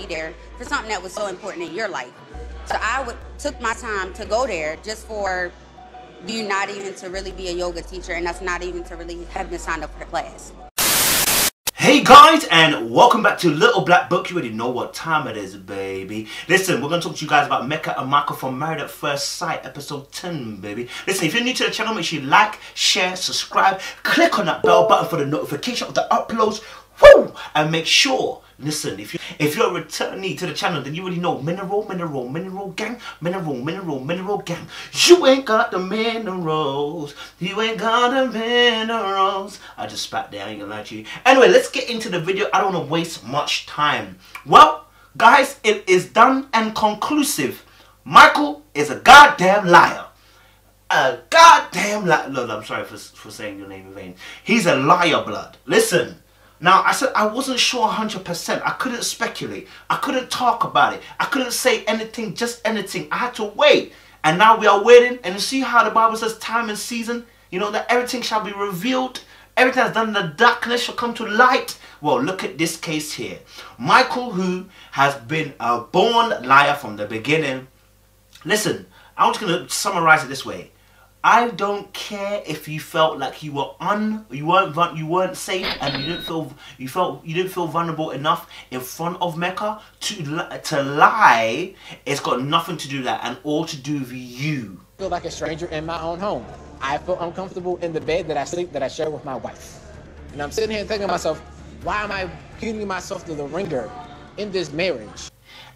there for something that was so important in your life. So took my time to go there just for you not even to really be a yoga teacher, and that's not even to really have been signed up for the class. Hey guys, and welcome back to Little Black Book. You already know what time it is, baby. Listen, we're going to talk to you guys about Meka and Meka from Married at First Sight, episode 10, baby. Listen, if you're new to the channel, make sure you like, share, subscribe, click on that bell button for the notification of the uploads. Woo! And make sure, listen, if you're a returnee to the channel, then you already know mineral gang, mineral gang. You ain't got the minerals, you ain't got the minerals. I just spat there, I ain't gonna lie to you. Anyway, let's get into the video. I don't want to waste much time. Well, guys, it is done and conclusive. Michael is a goddamn liar. A goddamn liar. Look, I'm sorry for saying your name in vain. He's a liar, blood. Listen. Now, I said I wasn't sure 100%. I couldn't speculate. I couldn't talk about it. I couldn't say anything, just anything. I had to wait. And now we are waiting. And you see how the Bible says time and season? You know, that everything shall be revealed. Everything that's done in the darkness shall come to light. Well, look at this case here. Michael, who has been a born liar from the beginning. Listen, I'm just going to summarize it this way. I don't care if you felt like you weren't safe and you didn't feel vulnerable enough in front of Meka to lie. It's got nothing to do with that and all to do with you. I feel like a stranger in my own home. I feel uncomfortable in the bed that I sleep, that I share with my wife. And I'm sitting here thinking to myself, why am I putting myself to the ringer in this marriage?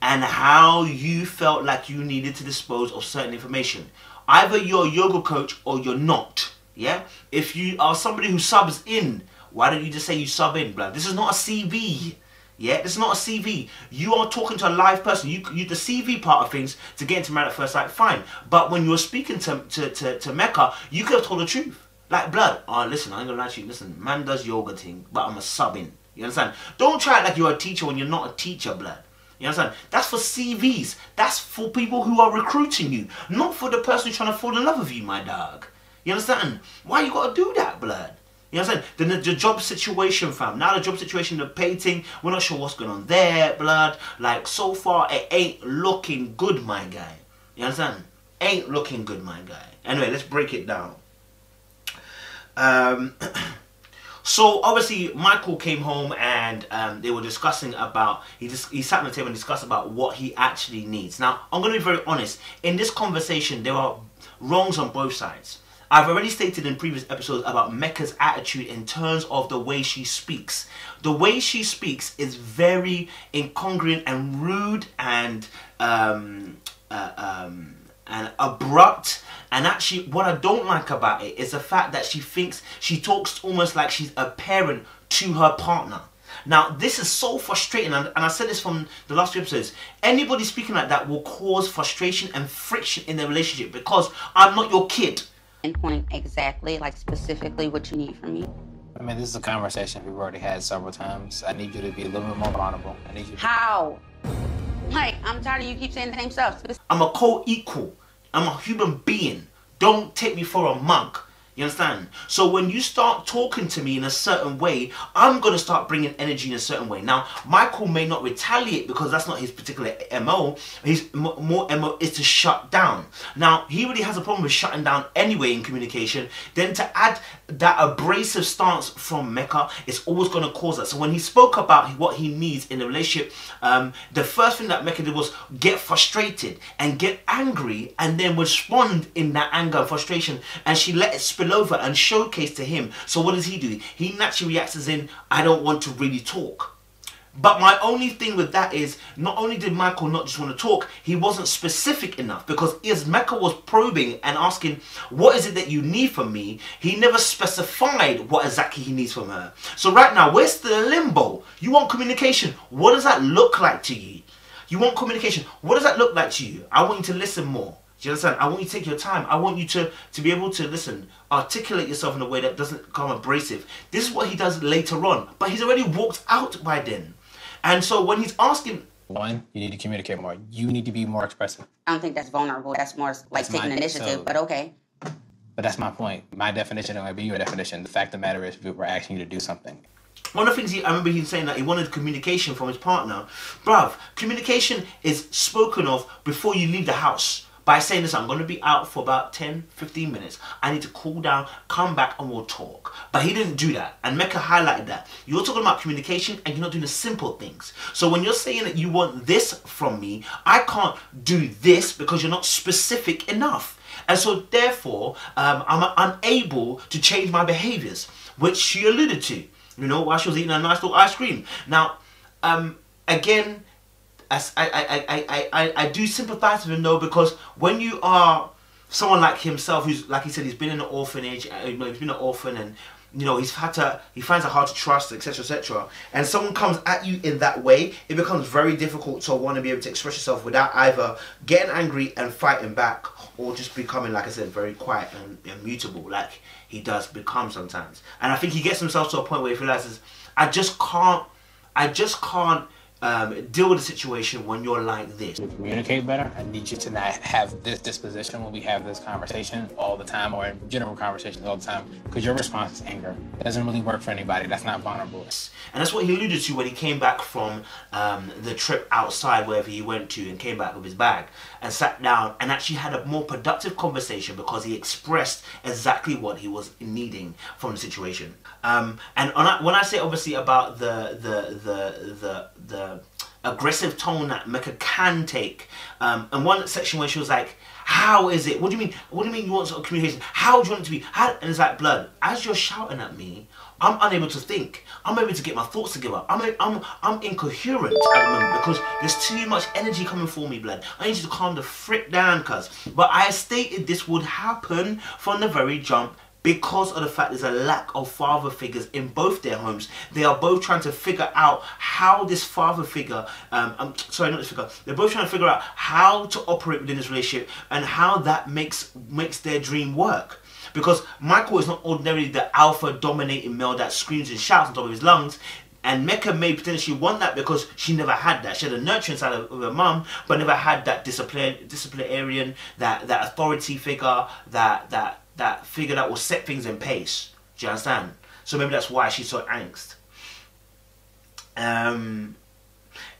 And how you felt like you needed to dispose of certain information. Either you're a yoga coach or you're not, yeah? If you are somebody who subs in, why don't you just say you sub in, blood? This is not a CV, yeah? This is not a CV. You are talking to a live person. You the CV part of things to get into Married at First Sight, fine. But when you were speaking to Meka, you could have told the truth. Like, blood, oh, listen, I ain't gonna lie to you. Listen, man does yoga thing, but I'm a sub in. You understand? Don't try it like you're a teacher when you're not a teacher, blood. You understand? That's for CVs. That's for people who are recruiting you. Not for the person who's trying to fall in love with you, my dog. You understand? Why you got to do that, blood? You understand? Then the job situation, fam. Now the job situation, the pay thing, we're not sure what's going on there, blood. Like, so far, it ain't looking good, my guy. You understand? Ain't looking good, my guy. Anyway, let's break it down. So obviously Michael came home and they were discussing about, he sat on the table and discussed about what he actually needs. Now, I'm going to be very honest. In this conversation, there are wrongs on both sides. I've already stated in previous episodes about Meka's attitude in terms of the way she speaks. The way she speaks is very incongruent and rude and abrupt. And actually, what I don't like about it is the fact that she talks almost like she's a parent to her partner. Now, this is so frustrating, and I said this from the last few episodes. Anybody speaking like that will cause frustration and friction in their relationship because I'm not your kid. Pinpoint exactly, like specifically what you need from me. I mean, this is a conversation we've already had several times. I need you to be a little bit more vulnerable. I need you. How? Like, I'm tired of you keep saying the same stuff. I'm a co-equal. I'm a human being. Don't take me for a monk. You understand? So when you start talking to me in a certain way, I'm going to start bringing energy in a certain way. Now, Michael may not retaliate because that's not his particular MO. His more MO is to shut down. Now, he really has a problem with shutting down anyway in communication. Then to add that abrasive stance from Meka, it's always going to cause that. So when he spoke about what he needs in a relationship, the first thing that Meka did was get frustrated and get angry and then respond in that anger and frustration. And she let it spill over and showcase to him. So what does he do? He naturally reacts as in, I don't want to really talk. But my only thing with that is, not only did Michael not just want to talk, he wasn't specific enough. Because as Meka was probing and asking, what is it that you need from me? He never specified what exactly he needs from her. So right now, we're still in limbo. You want communication. What does that look like to you? You want communication. What does that look like to you? I want you to listen more. Do you understand? I want you to take your time. I want you to be able to listen, articulate yourself in a way that doesn't come abrasive. This is what he does later on. But he's already walked out by then. And so when he's asking... One, you need to communicate more. You need to be more expressive. I don't think that's vulnerable. That's more like taking initiative, but okay. But that's my point. My definition might be your definition. The fact of the matter is we're asking you to do something. one of the things I remember him saying that he wanted communication from his partner. Bruv, communication is spoken of before you leave the house. By saying this, I'm going to be out for about 10-15 minutes. I need to cool down, come back and we'll talk. But he didn't do that. And Meka highlighted that. You're talking about communication and you're not doing the simple things. So when you're saying that you want this from me, I can't do this because you're not specific enough. And so therefore, I'm unable to change my behaviors, which she alluded to, you know, while she was eating a nice little ice cream. Now, again, as I do sympathize with him though, because when you are someone like himself, who's, like he said, he's been in an orphanage, you know, he's been an orphan, and you know, he finds it hard to trust, etc., etc. And someone comes at you in that way, it becomes very difficult to want to be able to express yourself without either getting angry and fighting back, or just becoming, like I said, very quiet and immutable, like he does become sometimes. And I think he gets himself to a point where he realizes, I just can't deal with the situation when you're like this. To communicate better, I need you to not have this disposition when we have this conversation all the time, or in general conversations all the time, because your response is anger. It doesn't really work for anybody. That's not vulnerable. And that's what he alluded to when he came back from the trip outside, wherever he went to, and came back with his bag and sat down and actually had a more productive conversation, because he expressed exactly what he was needing from the situation. And when I say obviously about the aggressive tone that Meka can take, and one section where she was like, how is it? What do you mean? What do you mean you want sort of communication? How do you want it to be? How? And it's like, blood, as you're shouting at me, I'm unable to think. I'm able to get my thoughts together. I'm incoherent at the moment because there's too much energy coming for me, blood. I need you to calm the frick down, cuz. But I stated this would happen from the very jump, because of the fact there's a lack of father figures in both their homes. They are both trying to figure out how this father figure, sorry, not this figure, they're both trying to figure out how to operate within this relationship and how that makes their dream work. Because Michael is not ordinarily the alpha dominating male that screams and shouts on top of his lungs. And Meka may potentially want that because she never had that. She had a nurturing side of her mum, but never had that disciplinarian, that authority figure, that figure that will set things in pace. Do you understand? So maybe that's why she's so angst.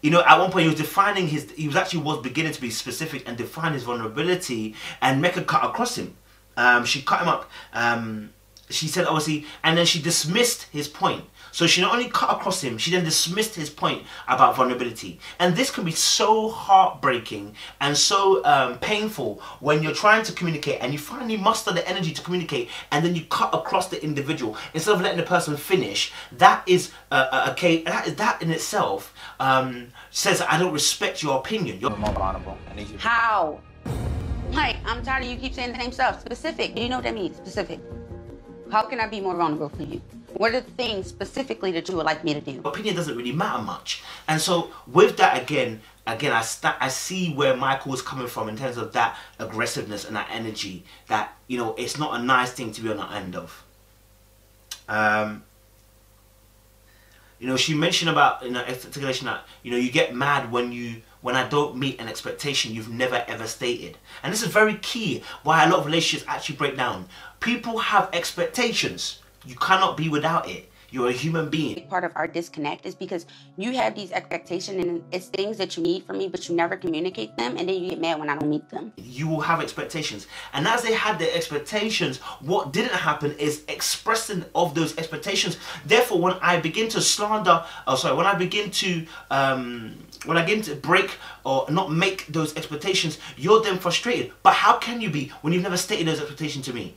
You know, at one point he was defining he was beginning to be specific and define his vulnerability, and Meka cut across him. She cut him up. She said, obviously, and then she dismissed his point. So she not only cut across him, she then dismissed his point about vulnerability. And this can be so heartbreaking and so painful when you're trying to communicate and you finally muster the energy to communicate, and then you cut across the individual instead of letting the person finish. That is that in itself says, I don't respect your opinion. You're more vulnerable. I need you. How? Like, I'm tired of you keep saying the same stuff. Specific. Do you know what that means? Specific. How can I be more vulnerable for you? What are the things specifically that you would like me to do? Opinion doesn't really matter much. And so with that, again, I see where Michael is coming from in terms of that aggressiveness and that energy that, you know, it's not a nice thing to be on the end of. You know, she mentioned about, you know, articulation that, you know, you get mad when I don't meet an expectation you've never ever stated. And this is very key why a lot of relationships actually break down. People have expectations. You cannot be without it. You're a human being. Part of our disconnect is because you have these expectations and it's things that you need from me, but you never communicate them, and then you get mad when I don't meet them. You will have expectations. And as they had their expectations, what didn't happen is expressing of those expectations. Therefore, when I begin to when I begin to break or not make those expectations, you're then frustrated. But how can you be when you've never stated those expectations to me?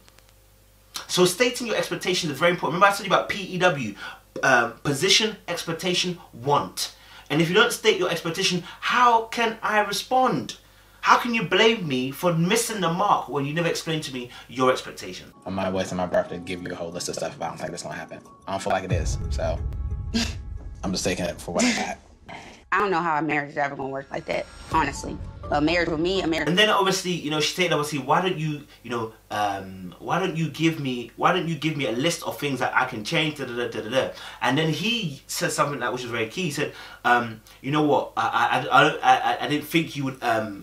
So stating your expectations is very important. Remember I said about PEW, position, expectation, want. And if you don't state your expectation, how can I respond? How can you blame me for missing the mark when you never explained to me your expectation? I'm not wasting my breath to give you a whole list of stuff if I don't think it's gonna happen. I don't feel like it is, so I'm just taking it for what I got. I don't know how a marriage is ever gonna work like that, honestly. A marriage with me, a marriage. And then obviously, you know, she said obviously, why don't you give me a list of things that I can change, And then he said something that was very key. He said, you know what, I didn't think you would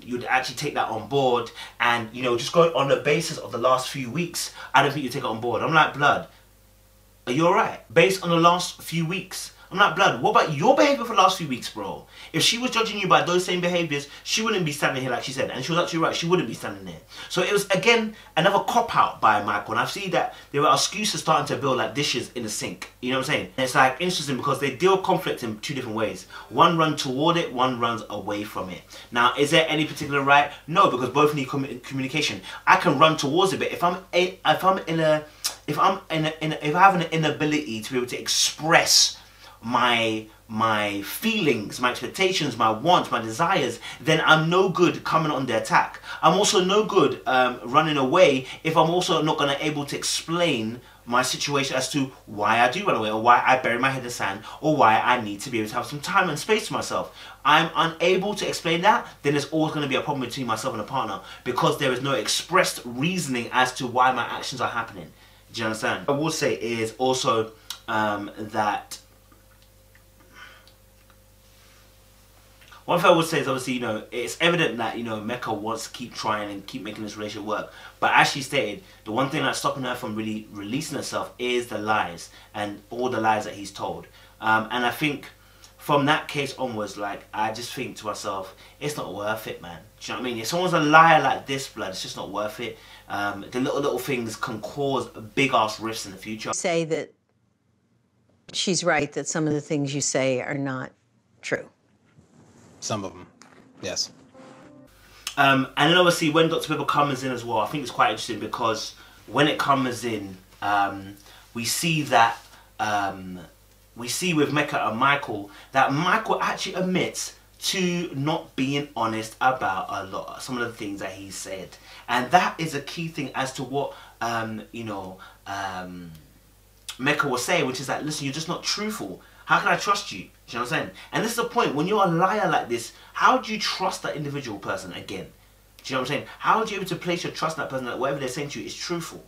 you'd actually take that on board, and you know, just going on the basis of the last few weeks, I don't think you'd take it on board. I'm like, blood, Are you alright? Based on the last few weeks. I'm like, blood, what about your behaviour for the last few weeks, bro? If she was judging you by those same behaviours, she wouldn't be standing here like she said. And she was actually right, she wouldn't be standing there. So it was, again, another cop-out by Michael. And I've seen that there were excuses starting to build like dishes in the sink. You know what I'm saying? And it's like interesting because they deal with conflict in two different ways. One runs toward it, one runs away from it. Now, is there any particular right? No, because both need communication. I can run towards it, but if I have an inability to be able to express my feelings, my expectations, my wants, my desires, then I'm no good coming on the attack. I'm also no good running away if I'm also not going to able to explain my situation as to why I do run away, or why I bury my head in the sand, or why I need to be able to have some time and space to myself. I'm unable to explain that, then there's always going to be a problem between myself and a partner, because there is no expressed reasoning as to why my actions are happening. Do you understand? What I will say is also that one thing I would say is, obviously, you know, it's evident that, you know, Meka wants to keep trying and keep making this relationship work. But as she stated, the one thing that's stopping her from really releasing herself is the lies and all the lies that he's told. And I think from that case onwards, like, I just think to myself, it's not worth it, man. Do you know what I mean? If someone's a liar like this, blood, it's just not worth it. The little things can cause big-ass rifts in the future. Say that she's right, that some of the things you say are not true. Some of them, yes. And then obviously when Dr. Pepper comes in as well, I think it's quite interesting because when it comes in, we see that, we see with Meka and Michael, that Michael actually admits to not being honest about some of the things that he said. And that is a key thing as to what, you know, Meka was saying, which is that, listen, you're just not truthful. How can I trust you? Do you know what I'm saying? And this is the point. When you're a liar like this, how do you trust that individual person again? Do you know what I'm saying? How do you able to place your trust in that person that whatever they're saying to you is truthful?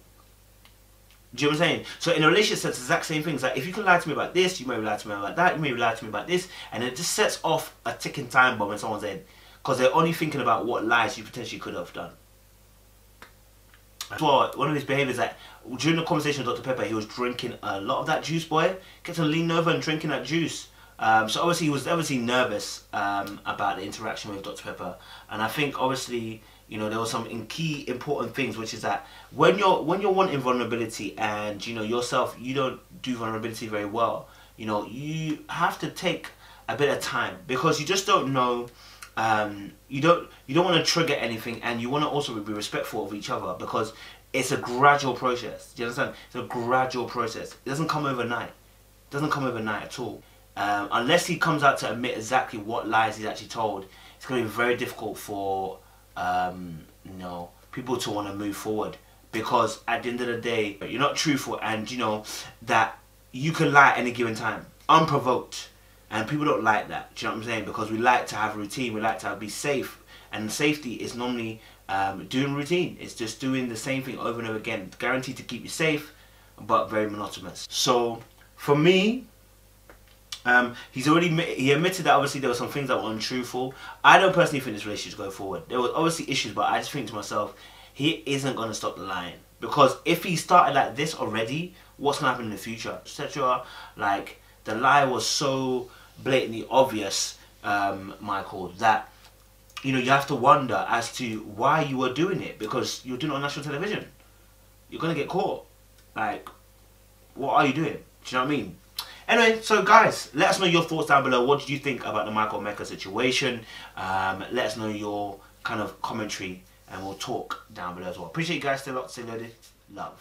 Do you know what I'm saying? So in a relationship, it's the exact same thing. It's like, if you can lie to me about this, you may lie to me about that, you may lie to me about this, and it just sets off a ticking time bomb in someone's head because they're only thinking about what lies you potentially could have done. That's why one of his behaviours, that during the conversation with Dr. Pepper, he was drinking a lot of that juice, boy. Kept on leaning over and drinking that juice. So obviously he was obviously nervous about the interaction with Dr. Pepper, and I think obviously, you know, there were some key important things, which is that when you're wanting vulnerability and, you know, yourself, you don't do vulnerability very well, you know, you have to take a bit of time because you just don't know. You don't want to trigger anything, and you want to also be respectful of each other because it's a gradual process. Do you understand? It's a gradual process. It doesn't come overnight. It doesn't come overnight at all. Unless he comes out to admit exactly what lies he's actually told, it's going to be very difficult for you know, people to want to move forward, because at the end of the day, you're not truthful, and you know that you can lie at any given time, unprovoked. And people don't like that, do you know what I'm saying? Because we like to have a routine, we like to be safe. And safety is normally doing routine. It's just doing the same thing over and over again. Guaranteed to keep you safe, but very monotonous. So, for me, he admitted that obviously there were some things that were untruthful. I don't personally think this relationship go forward. There were obviously issues, but I just think to myself, he isn't going to stop the lying. Because if he started like this already, what's going to happen in the future? Etc. Like, the lie was so blatantly obvious, Michael, that, you know, you have to wonder as to why you were doing it, because you're doing it on national television. You're going to get caught. Like, what are you doing? Do you know what I mean? Anyway, so guys, let us know your thoughts down below. What did you think about the Michael Meka situation? Let us know your kind of commentary, and we'll talk down below as well. Appreciate you guys. Stay locked, stay loaded. Love.